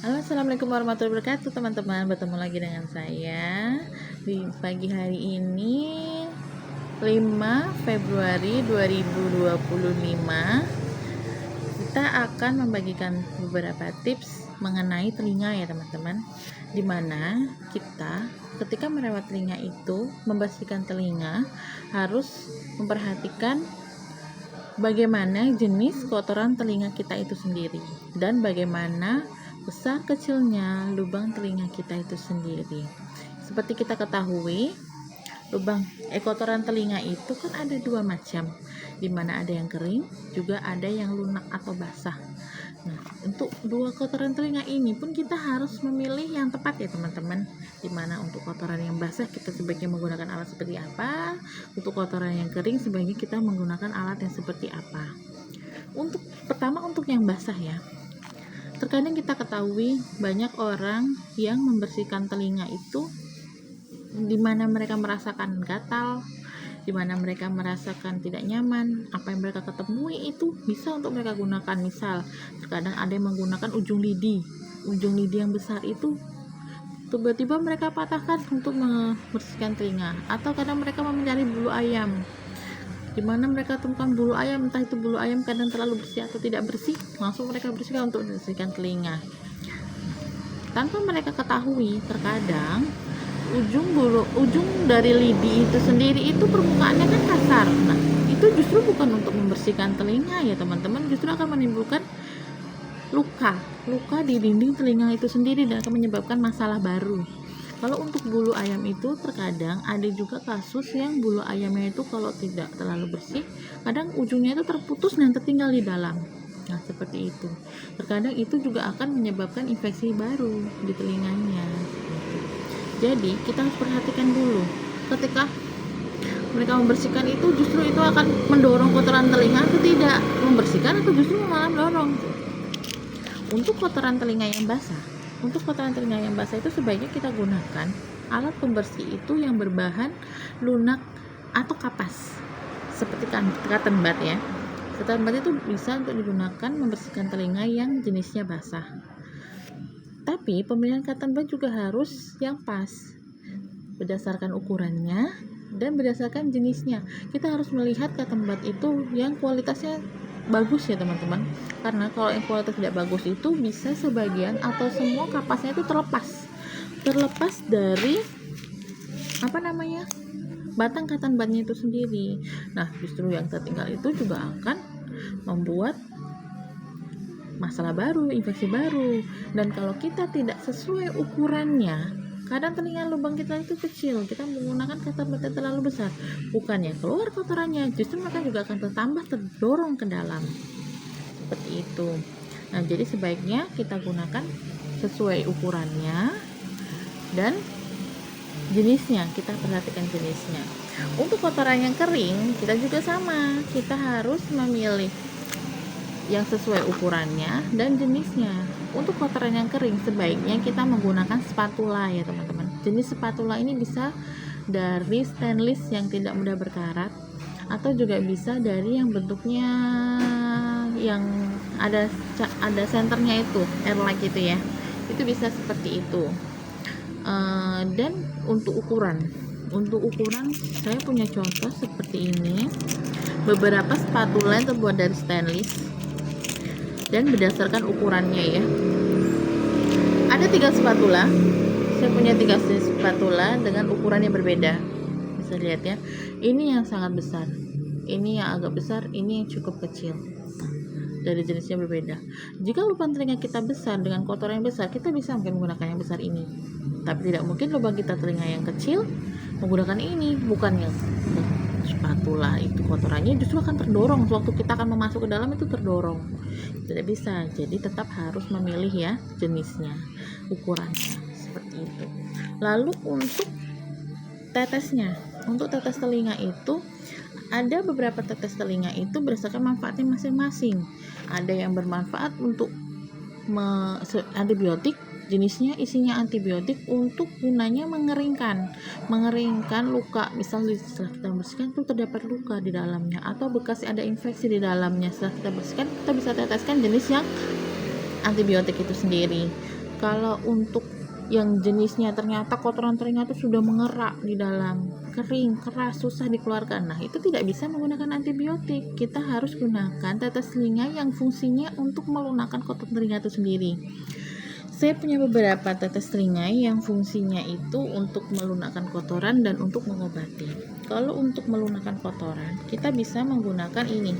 Halo, assalamualaikum warahmatullahi wabarakatuh teman-teman. Bertemu lagi dengan saya di pagi hari ini 5 Februari 2025. Kita akan membagikan beberapa tips mengenai telinga ya teman-teman, dimana kita ketika merawat telinga itu membersihkan telinga harus memperhatikan bagaimana jenis kotoran telinga kita itu sendiri dan bagaimana besar kecilnya lubang telinga kita itu sendiri. Seperti kita ketahui, kotoran telinga itu kan ada dua macam, dimana ada yang kering, juga ada yang lunak atau basah. Nah, untuk dua kotoran telinga ini pun kita harus memilih yang tepat ya teman-teman. Dimana untuk kotoran yang basah kita sebaiknya menggunakan alat seperti apa, untuk kotoran yang kering sebaiknya kita menggunakan alat yang seperti apa. Untuk yang basah ya, terkadang kita ketahui banyak orang yang membersihkan telinga itu dimana mereka merasakan gatal, dimana mereka merasakan tidak nyaman. Apa yang mereka ketemui itu bisa untuk mereka gunakan. Misal terkadang ada yang menggunakan ujung lidi yang besar itu tiba-tiba mereka patahkan untuk membersihkan telinga, atau kadang mereka mencari bulu ayam, dimana mereka temukan bulu ayam, entah itu bulu ayam kadang terlalu bersih atau tidak bersih, langsung mereka bersihkan untuk membersihkan telinga. Tanpa mereka ketahui, terkadang ujung dari lidi itu sendiri itu permukaannya kan kasar. Nah, itu justru bukan untuk membersihkan telinga ya teman-teman, justru akan menimbulkan luka di dinding telinga itu sendiri dan akan menyebabkan masalah baru. Kalau untuk bulu ayam itu terkadang ada juga kasus yang bulu ayamnya itu kalau tidak terlalu bersih, kadang ujungnya itu terputus dan tertinggal di dalam. Nah, seperti itu. Terkadang itu juga akan menyebabkan infeksi baru di telinganya. Jadi kita harus perhatikan dulu ketika mereka membersihkan itu, justru itu akan mendorong kotoran telinga atau tidak, membersihkan atau justru malah mendorong. Untuk kotoran telinga yang basah, itu sebaiknya kita gunakan alat pembersih itu yang berbahan lunak atau kapas, seperti cotton bud ya. Cotton bud itu bisa untuk digunakan membersihkan telinga yang jenisnya basah. Tapi pemilihan cotton bud juga harus yang pas berdasarkan ukurannya dan berdasarkan jenisnya. Kita harus melihat cotton bud itu yang kualitasnya bagus ya teman-teman, karena kalau yang kualitas tidak bagus itu bisa sebagian atau semua kapasnya itu terlepas dari batang cotton budnya itu sendiri. Nah, justru yang tertinggal itu juga akan membuat masalah baru, infeksi baru. Dan kalau kita tidak sesuai ukurannya, kadang telinga lubang kita itu kecil, kita menggunakan cotton bud yang terlalu besar, bukannya keluar kotorannya, justru mereka juga akan terdorong ke dalam, seperti itu. Nah, jadi sebaiknya kita gunakan sesuai ukurannya dan jenisnya, kita perhatikan jenisnya. Untuk kotoran yang kering kita juga sama, kita harus memilih yang sesuai ukurannya dan jenisnya. Untuk kotoran yang kering sebaiknya kita menggunakan spatula ya teman-teman. Jenis spatula ini bisa dari stainless yang tidak mudah berkarat, atau juga bisa dari yang bentuknya yang ada senternya itu airlock gitu ya, itu bisa seperti itu. Dan untuk ukuran saya punya contoh seperti ini, beberapa spatula yang terbuat dari stainless dan berdasarkan ukurannya ya. Ada 3 spatula, saya punya 3 jenis spatula dengan ukuran yang berbeda. Bisa lihat ya, ini yang sangat besar, ini yang agak besar, ini yang cukup kecil, dari jenisnya berbeda. Jika lubang telinga kita besar dengan kotoran yang besar, kita bisa menggunakan yang besar ini. Tapi tidak mungkin lubang kita telinga yang kecil menggunakan ini, bukan yang spatula itu kotorannya justru akan terdorong waktu kita akan memasuk ke dalam, itu terdorong, tidak bisa. Jadi tetap harus memilih ya jenisnya, ukurannya, seperti itu. Lalu untuk tetes telinga itu ada beberapa tetes telinga itu berdasarkan manfaatnya masing-masing. Ada yang bermanfaat untuk antibiotik, jenisnya isinya antibiotik untuk gunanya mengeringkan luka. Misal setelah kita bersihkan itu terdapat luka di dalamnya atau bekas ada infeksi di dalamnya, setelah kita bersihkan kita bisa teteskan jenis yang antibiotik itu sendiri. Kalau untuk yang jenisnya ternyata kotoran telinga itu sudah mengerak di dalam, kering, keras, susah dikeluarkan, nah itu tidak bisa menggunakan antibiotik. Kita harus gunakan tetes telinga yang fungsinya untuk melunakkan kotoran telinga itu sendiri. Saya punya beberapa tetes telinga yang fungsinya itu untuk melunakkan kotoran dan untuk mengobati. Kalau untuk melunakkan kotoran, kita bisa menggunakan ini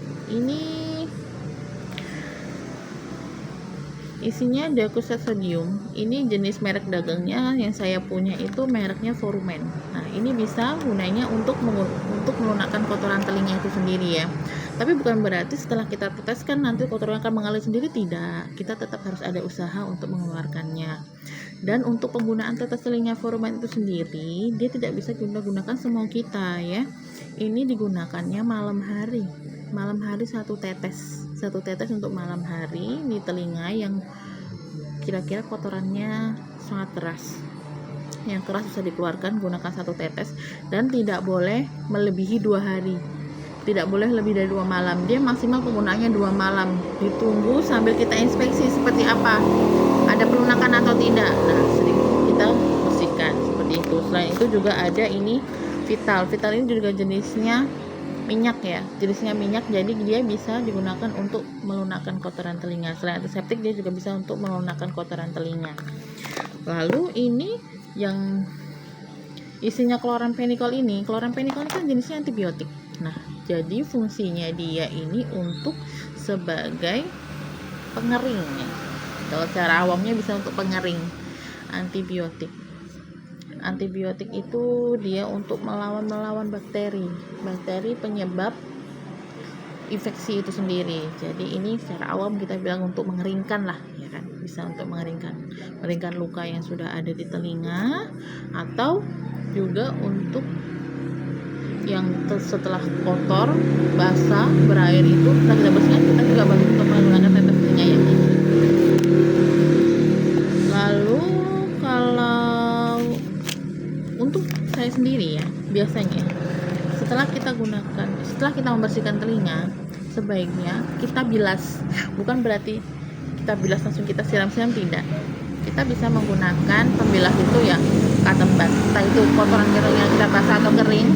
isinya Deoxysat sodium. Ini jenis merek dagangnya yang saya punya itu mereknya Forumen. Nah, ini bisa gunanya untuk melunakkan kotoran telinga itu sendiri ya. Tapi bukan berarti setelah kita teteskan nanti kotoran akan mengalir sendiri, tidak. Kita tetap harus ada usaha untuk mengeluarkannya. Dan untuk penggunaan tetes telinga Forumen itu sendiri, dia tidak bisa kita gunakan semua kita ya. Ini digunakannya malam hari. Malam hari satu tetes untuk malam hari di telinga yang kira-kira kotorannya sangat keras, yang keras bisa dikeluarkan, gunakan satu tetes. Dan tidak boleh melebihi 2 hari, tidak boleh lebih dari 2 malam. Dia maksimal penggunaannya 2 malam. Ditunggu sambil kita inspeksi seperti apa, ada pelunakan atau tidak. Nah, sering kita bersihkan seperti itu. Selain itu juga ada ini Vital ini juga jenisnya minyak ya, jadi dia bisa digunakan untuk melunakkan kotoran telinga. Selain antiseptik, dia juga bisa untuk melunakkan kotoran telinga. Lalu ini yang isinya kloramfenikol ini kan jenisnya antibiotik. Nah, jadi fungsinya dia ini untuk sebagai pengering ya. Kalau cara awamnya bisa untuk pengering. Antibiotik itu dia untuk melawan bakteri penyebab infeksi itu sendiri. Jadi ini secara awam kita bilang untuk mengeringkan lah ya kan, bisa untuk mengeringkan luka yang sudah ada di telinga, atau juga untuk yang setelah kotor, basah, berair itu setelah kita bersihkan, kita juga bantu untuk menggunakan tetes telinga yang ini. Lalu kalau untuk saya sendiri ya, biasanya setelah kita membersihkan telinga, sebaiknya kita bilas. Bukan berarti kita bilas langsung kita siram-siram, tidak. Kita bisa menggunakan pembilas itu ya, cotton bud. Entah itu kotoran kering yang kita basah atau kering,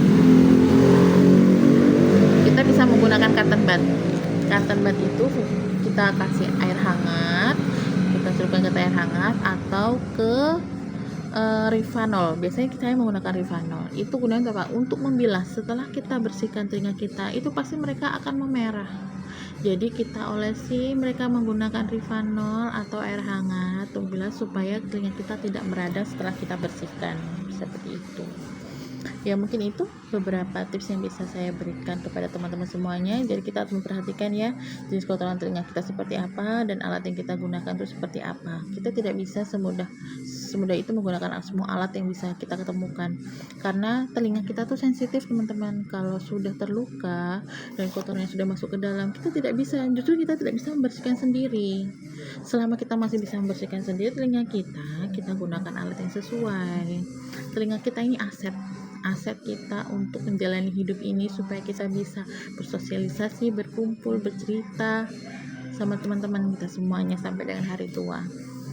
kita bisa menggunakan cotton bud itu kita kasih air hangat, kita celupkan ke air hangat atau ke Rivanol. Biasanya kita menggunakan Rivanol. Itu gunanya apa? Untuk membilas. Setelah kita bersihkan telinga kita, itu pasti mereka akan memerah. Jadi kita olesi mereka menggunakan Rivanol atau air hangat untuk bilas supaya telinga kita tidak meradang setelah kita bersihkan. Seperti itu. Ya, mungkin itu beberapa tips yang bisa saya berikan kepada teman-teman semuanya. Jadi kita harus memperhatikan ya, jenis kotoran telinga kita seperti apa dan alat yang kita gunakan itu seperti apa. Kita tidak bisa semudah itu menggunakan semua alat yang bisa kita ketemukan, karena telinga kita tuh sensitif teman-teman. Kalau sudah terluka dan kotorannya sudah masuk ke dalam, kita tidak bisa membersihkan sendiri. Selama kita masih bisa membersihkan sendiri telinga kita gunakan alat yang sesuai. Telinga kita ini aset kita untuk menjalani hidup ini, supaya kita bisa bersosialisasi, berkumpul, bercerita sama teman-teman kita semuanya sampai dengan hari tua.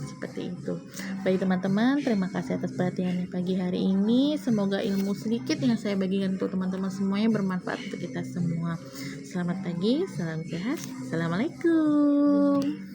Seperti itu. Baik teman-teman, terima kasih atas perhatiannya pagi hari ini. Semoga ilmu sedikit yang saya bagikan untuk teman-teman semuanya bermanfaat untuk kita semua. Selamat pagi, salam sehat, assalamualaikum.